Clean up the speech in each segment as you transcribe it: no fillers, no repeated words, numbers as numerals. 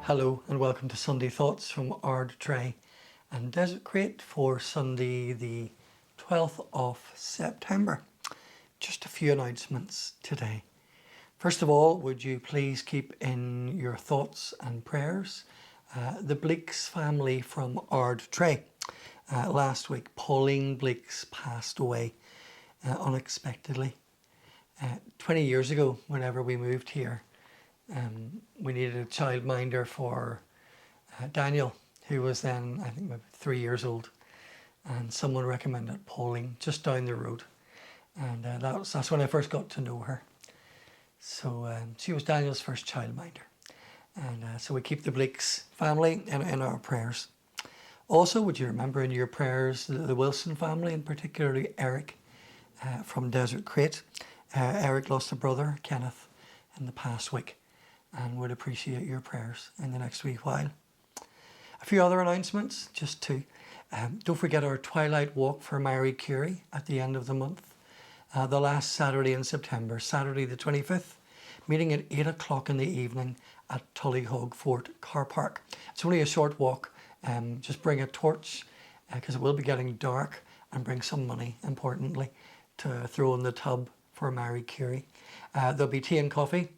Hello and welcome to Sunday Thoughts from Ardtrea and Desertcreat for Sunday the 12th of September. Just a few announcements today. First of all, would you please keep in your thoughts and prayers the Bleaks family from Ardtrea. Last week, Pauline Bleaks passed away unexpectedly. 20 years ago, whenever we moved here, we needed a childminder for Daniel, who was then, I think, maybe 3 years old. And someone recommended Pauline just down the road. And that's when I first got to know her. So she was Daniel's first childminder. And so we keep the Bleaks family in our prayers. Also, would you remember in your prayers the Wilson family, and particularly Eric from Desertcreat. Eric lost a brother, Kenneth, in the past week, and would appreciate your prayers in the next wee while. A few other announcements, just two. Don't forget our Twilight Walk for Marie Curie at the end of the month. The last Saturday in September, Saturday the 25th, meeting at 8 o'clock in the evening at Tullyhog Fort Car Park. It's only a short walk. Just bring a torch because it will be getting dark, and bring some money, importantly, to throw in the tub for Marie Curie. There'll be tea and coffee,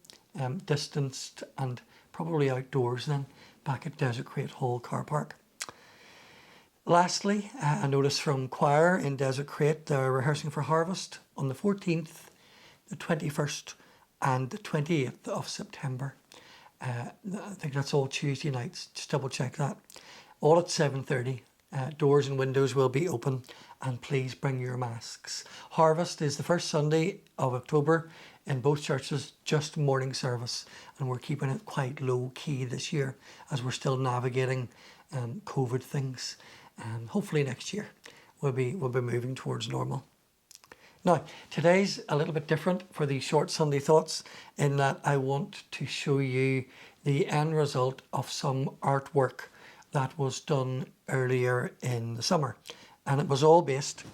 distanced and probably outdoors then, back at Desertcreat Hall Car Park. Lastly, a notice from choir in Desertcreat. They're rehearsing for Harvest on the 14th, the 21st and the 28th of September. I think that's all Tuesday nights, just double check that. All at 7:30. Doors and windows will be open, and please bring your masks. Harvest is the first Sunday of October in both churches, just morning service, and we're keeping it quite low key this year as we're still navigating COVID things. Hopefully next year we'll be moving towards normal. Now, today's a little bit different for these short Sunday thoughts, in that I want to show you the end result of some artwork that was done earlier in the summer. And it was all based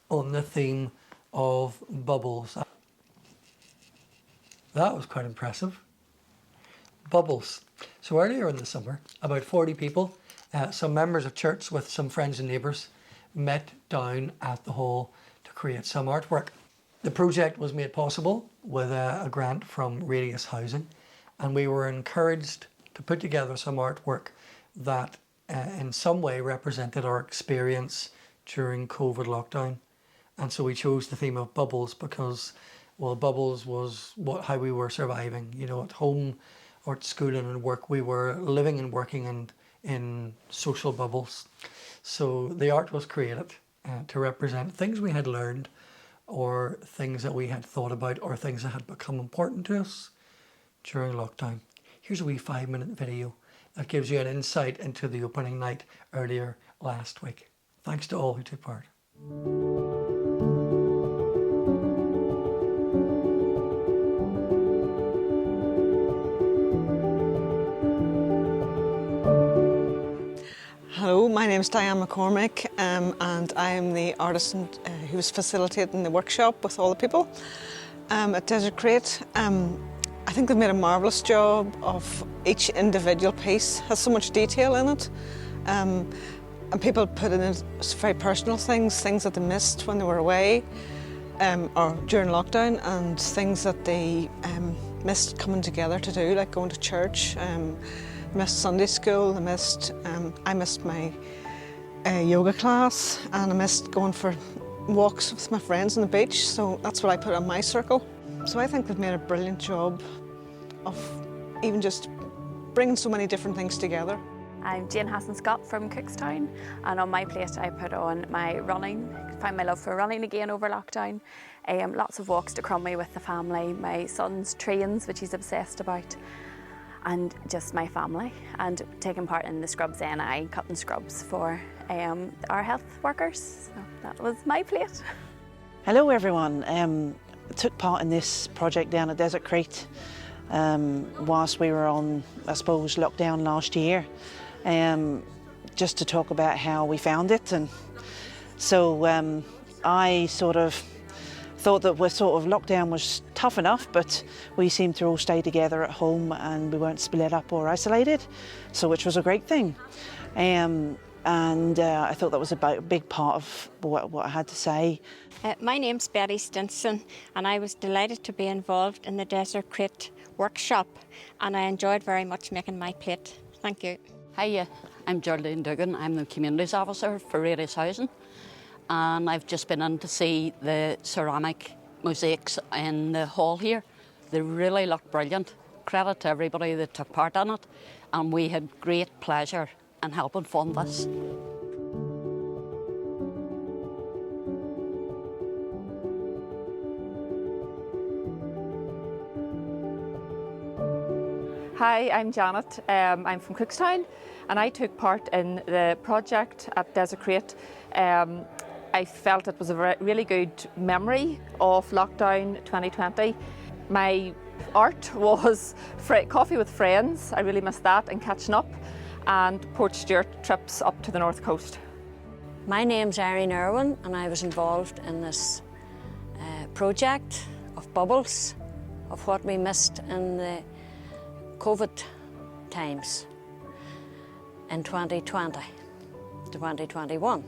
on the theme of bubbles. That was quite impressive. Bubbles. So earlier in the summer, about 40 people, some members of church with some friends and neighbours, met down at the hall to create some artwork. The project was made possible with a grant from Radius Housing, and we were encouraged to put together some artwork that in some way represented our experience during COVID lockdown. And so we chose the theme of bubbles because, well, bubbles was how we were surviving. You know, at home or at school and at work, we were living and working in social bubbles. So the art was created to represent things we had learned, or things that we had thought about, or things that had become important to us during lockdown. Here's a wee 5-minute video that gives you an insight into the opening night earlier last week. Thanks to all who took part. Hello, my name is Dianne Mccormick, and I am the artist who was facilitating the workshop with all the people at Desertcreat. I think they've made a marvellous job of each individual piece. Has so much detail in it. And people put in very personal things that they missed when they were away or during lockdown, and things that they missed coming together to do, like going to church. Missed Sunday school, I missed my yoga class, and I missed going for walks with my friends on the beach, so that's what I put on my circle. So I think they've made a brilliant job of even just bringing so many different things together. I'm Jane Hassan-Scott from Cookstown, and on my plate I put on my running, found my love for running again over lockdown. Lots of walks to Crummy with the family, my son's trains, which he's obsessed about, and just my family, and taking part in the Scrubs NI, cutting scrubs for our health workers. So that was my plate. Hello everyone. I took part in this project down at Desertcreat whilst we were on, I suppose, lockdown last year, just to talk about how we found it. And so I sort of thought that we're sort of lockdown was tough enough, but we seemed to all stay together at home and we weren't split up or isolated, so which was a great thing. I thought that was a big part of what I had to say. My name's Betty Stinson, and I was delighted to be involved in the Desertcreat workshop, and I enjoyed very much making my plate. Thank you. Hiya, I'm Duggan. I'm the Communities Officer for Radius Housing, and I've just been in to see the ceramic mosaics in the hall here. They really look brilliant. Credit to everybody that took part in it, and we had great pleasure in helping fund this. Hi, I'm Janet. I'm from Cookstown, and I took part in the project at Desertcreat. I felt it was a really good memory of lockdown 2020. My art was coffee with friends. I really missed that, and catching up, and Port Stewart trips up to the north coast. My name's Irene Irwin, and I was involved in this project of bubbles, of what we missed in the COVID times in 2020 to 2021.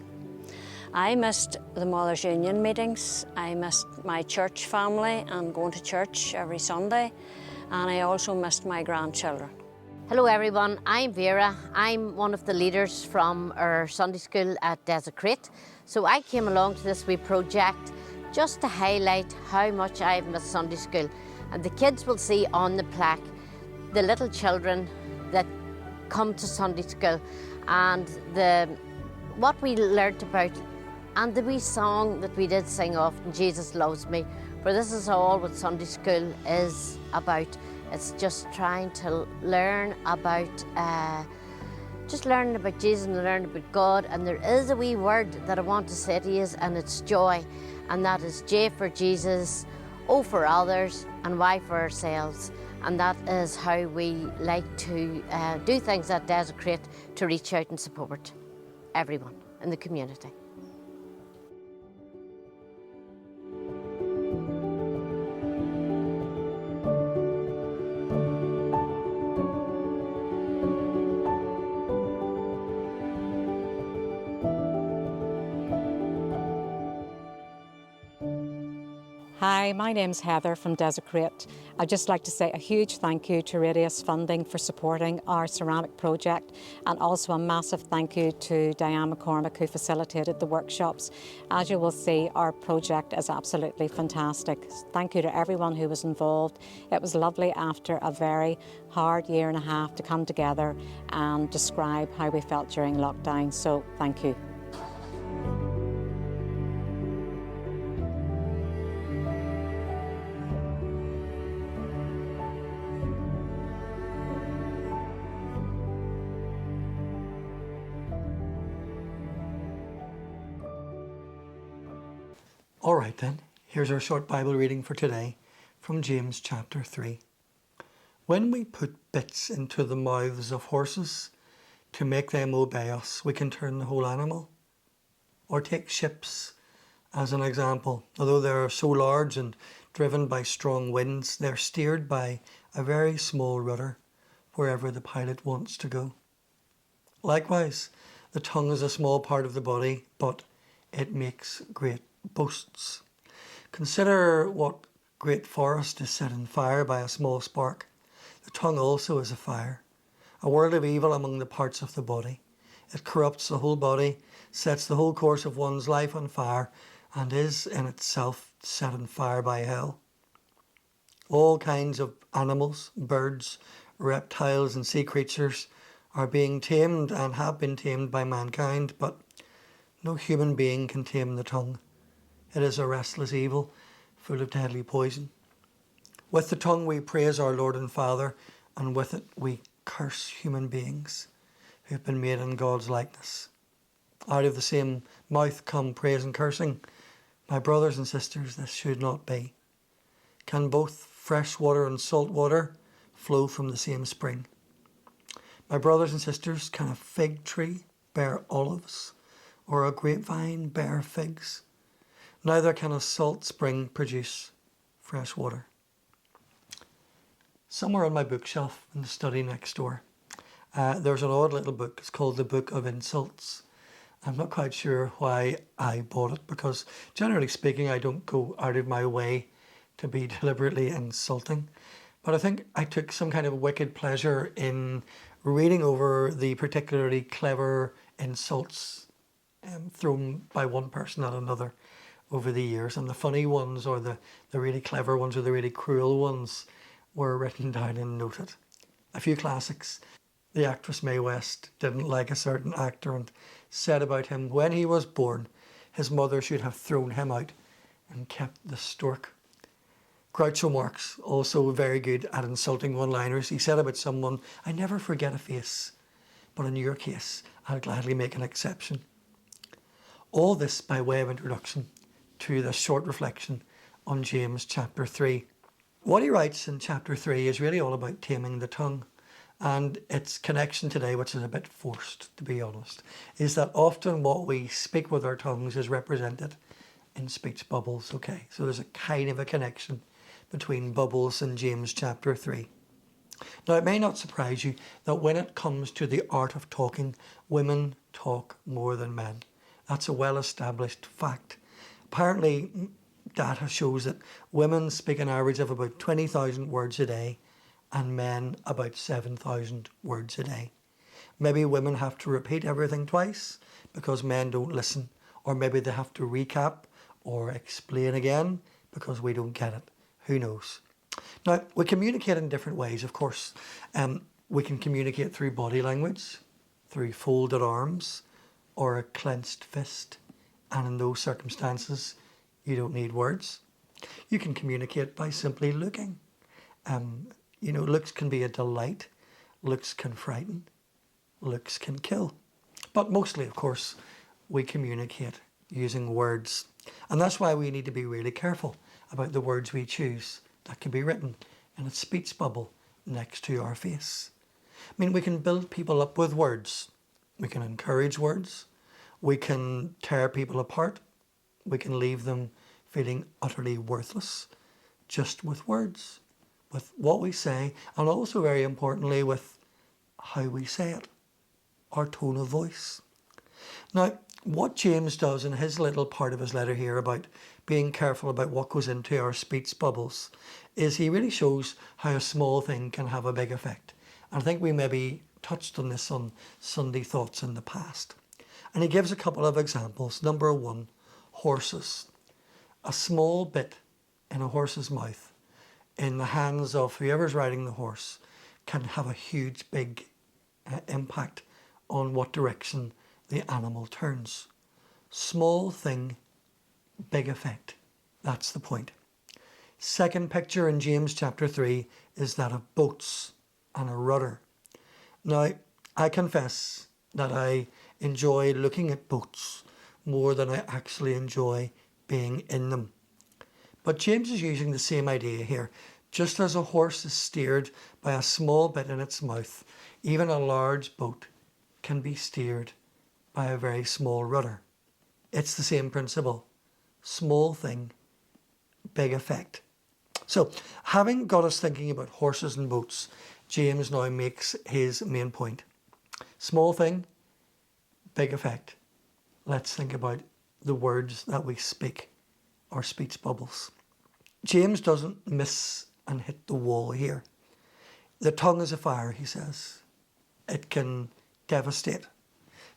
I missed the Mothers Union meetings, I missed my church family and going to church every Sunday, and I also missed my grandchildren. Hello everyone, I'm Vera. I'm one of the leaders from our Sunday school at Desertcreat. So I came along to this wee project just to highlight how much I've missed Sunday school. And the kids will see on the plaque the little children that come to Sunday school and what we learnt about, and the wee song that we did sing often, Jesus Loves Me, for this is all what Sunday school is about. It's just trying to learn about, just learning about Jesus and learning about God. And there is a wee word that I want to say to you, and it's joy, and that is J for Jesus, O for others, and Y for ourselves. And that is how we like to do things at Desertcreat, to reach out and support everyone in the community. Hi, my name's Heather from Desertcreat. I'd just like to say a huge thank you to Radius Funding for supporting our ceramic project, and also a massive thank you to Dianne Mccormick, who facilitated the workshops. As you will see, our project is absolutely fantastic. Thank you to everyone who was involved. It was lovely after a very hard year and a half to come together and describe how we felt during lockdown, so thank you. All right then, here's our short Bible reading for today from James chapter 3. When we put bits into the mouths of horses to make them obey us, we can turn the whole animal. Or take ships as an example. Although they are so large and driven by strong winds, they're steered by a very small rudder wherever the pilot wants to go. Likewise, the tongue is a small part of the body, but it makes great boasts. Consider what great forest is set on fire by a small spark. The tongue also is a fire, a world of evil among the parts of the body. It corrupts the whole body, sets the whole course of one's life on fire, and is in itself set on fire by hell. All kinds of animals, birds, reptiles and sea creatures are being tamed and have been tamed by mankind, but no human being can tame the tongue. It is a restless evil, full of deadly poison. With the tongue we praise our Lord and Father, and with it we curse human beings who have been made in God's likeness. Out of the same mouth come praise and cursing. My brothers and sisters, this should not be. Can both fresh water and salt water flow from the same spring? My brothers and sisters, can a fig tree bear olives, or a grapevine bear figs? Neither can a salt spring produce fresh water. Somewhere on my bookshelf in the study next door, there's an odd little book. It's called The Book of Insults. I'm not quite sure why I bought it, because generally speaking, I don't go out of my way to be deliberately insulting. But I think I took some kind of wicked pleasure in reading over the particularly clever insults thrown by one person at another over the years. And the funny ones, or the really clever ones, or the really cruel ones were written down and noted. A few classics. The actress Mae West didn't like a certain actor and said about him, when he was born, his mother should have thrown him out and kept the stork. Groucho Marx, also very good at insulting one-liners. He said about someone, I never forget a face, but in your case, I'll gladly make an exception. All this by way of introduction to this short reflection on James chapter 3. What he writes in chapter 3 is really all about taming the tongue. And its connection today, which is a bit forced, to be honest, is that often what we speak with our tongues is represented in speech bubbles, okay? So there's a kind of a connection between bubbles and James chapter 3. Now, it may not surprise you that when it comes to the art of talking, women talk more than men. That's a well-established fact. Apparently, data shows that women speak an average of about 20,000 words a day, and men about 7,000 words a day. Maybe women have to repeat everything twice because men don't listen, or maybe they have to recap or explain again because we don't get it. Who knows? Now, we communicate in different ways, of course. We can communicate through body language, through folded arms, or a clenched fist. And in those circumstances, you don't need words. You can communicate by simply looking. Looks can be a delight, looks can frighten, looks can kill. But mostly, of course, we communicate using words. And that's why we need to be really careful about the words we choose that can be written in a speech bubble next to our face. I mean, we can build people up with words. We can encourage words. We can tear people apart. We can leave them feeling utterly worthless just with words. With what we say, and also very importantly with how we say it, our tone of voice. Now, what James does in his little part of his letter here about being careful about what goes into our speech bubbles is he really shows how a small thing can have a big effect. And I think we maybe touched on this on Sunday Thoughts in the past. And he gives a couple of examples. Number one, horses. A small bit in a horse's mouth in the hands of whoever's riding the horse can have a huge, big impact on what direction the animal turns. Small thing, big effect. That's the point. Second picture in James chapter 3 is that of boats and a rudder. Now, I confess that I enjoy looking at boats more than I actually enjoy being in them. But James is using the same idea here. Just as a horse is steered by a small bit in its mouth, even a large boat can be steered by a very small rudder. It's the same principle. Small thing, big effect. So, having got us thinking about horses and boats, James now makes his main point. Small thing, big effect. Let's think about the words that we speak, our speech bubbles. James doesn't miss and hit the wall here. The tongue is a fire, he says. It can devastate.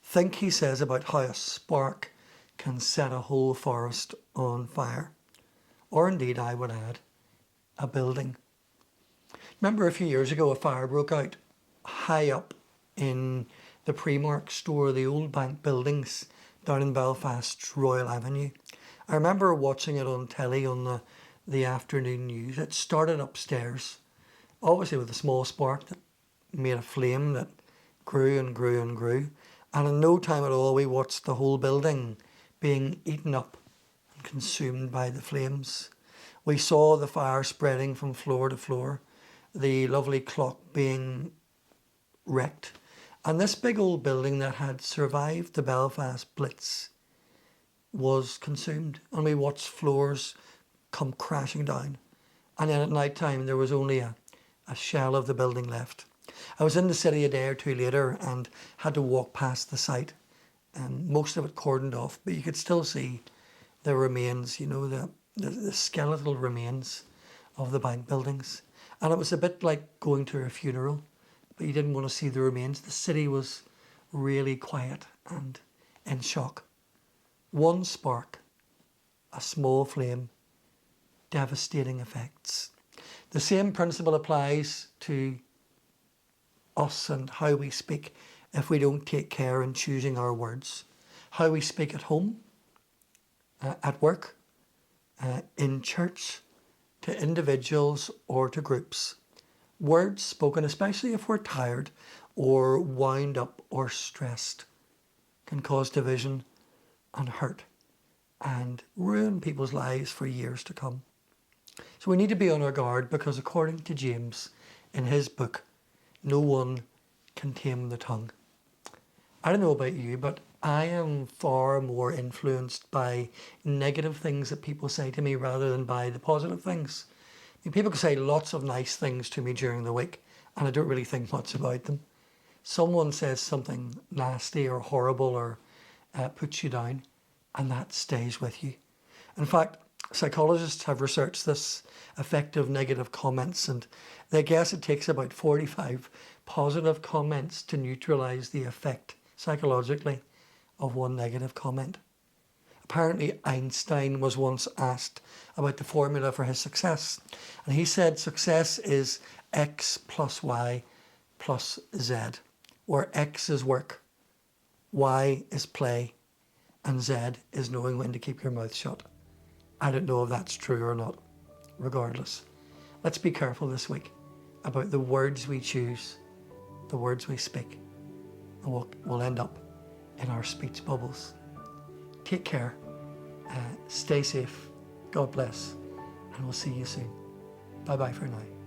Think, he says, about how a spark can set a whole forest on fire. Or indeed, I would add, a building. Remember a few years ago a fire broke out high up in the Primark store, the old bank buildings down in Belfast's Royal Avenue. I remember watching it on telly on the afternoon news. It started upstairs, obviously with a small spark that made a flame that grew and grew and grew. And in no time at all, we watched the whole building being eaten up and consumed by the flames. We saw the fire spreading from floor to floor, the lovely clock being wrecked. And this big old building that had survived the Belfast Blitz was consumed, and we watched floors come crashing down. And then at night time there was only a shell of the building left. I was in the city a day or two later and had to walk past the site, and most of it cordoned off, but you could still see the remains, you know, the skeletal remains of the bank buildings. And it was a bit like going to a funeral, but you didn't want to see the remains. The city was really quiet and in shock. One spark, a small flame, devastating effects. The same principle applies to us and how we speak if we don't take care in choosing our words. How we speak at home, at work, in church, to individuals or to groups. Words spoken, especially if we're tired or wound up or stressed, can cause division and hurt and ruin people's lives for years to come. So we need to be on our guard, because according to James in his book, no one can tame the tongue. I don't know about you, but I am far more influenced by negative things that people say to me rather than by the positive things. I mean, people can say lots of nice things to me during the week and I don't really think much about them. Someone says something nasty or horrible or puts you down, and that stays with you. In fact, psychologists have researched this effect of negative comments, and they guess it takes about 45 positive comments to neutralise the effect psychologically of one negative comment. Apparently Einstein was once asked about the formula for his success, and he said success is X plus Y plus Z, where X is work, Y is play, and Z is knowing when to keep your mouth shut. I don't know if that's true or not. Regardless, let's be careful this week about the words we choose, the words we speak, and we'll end up in our speech bubbles. Take care, stay safe, God bless, and we'll see you soon. Bye bye for now.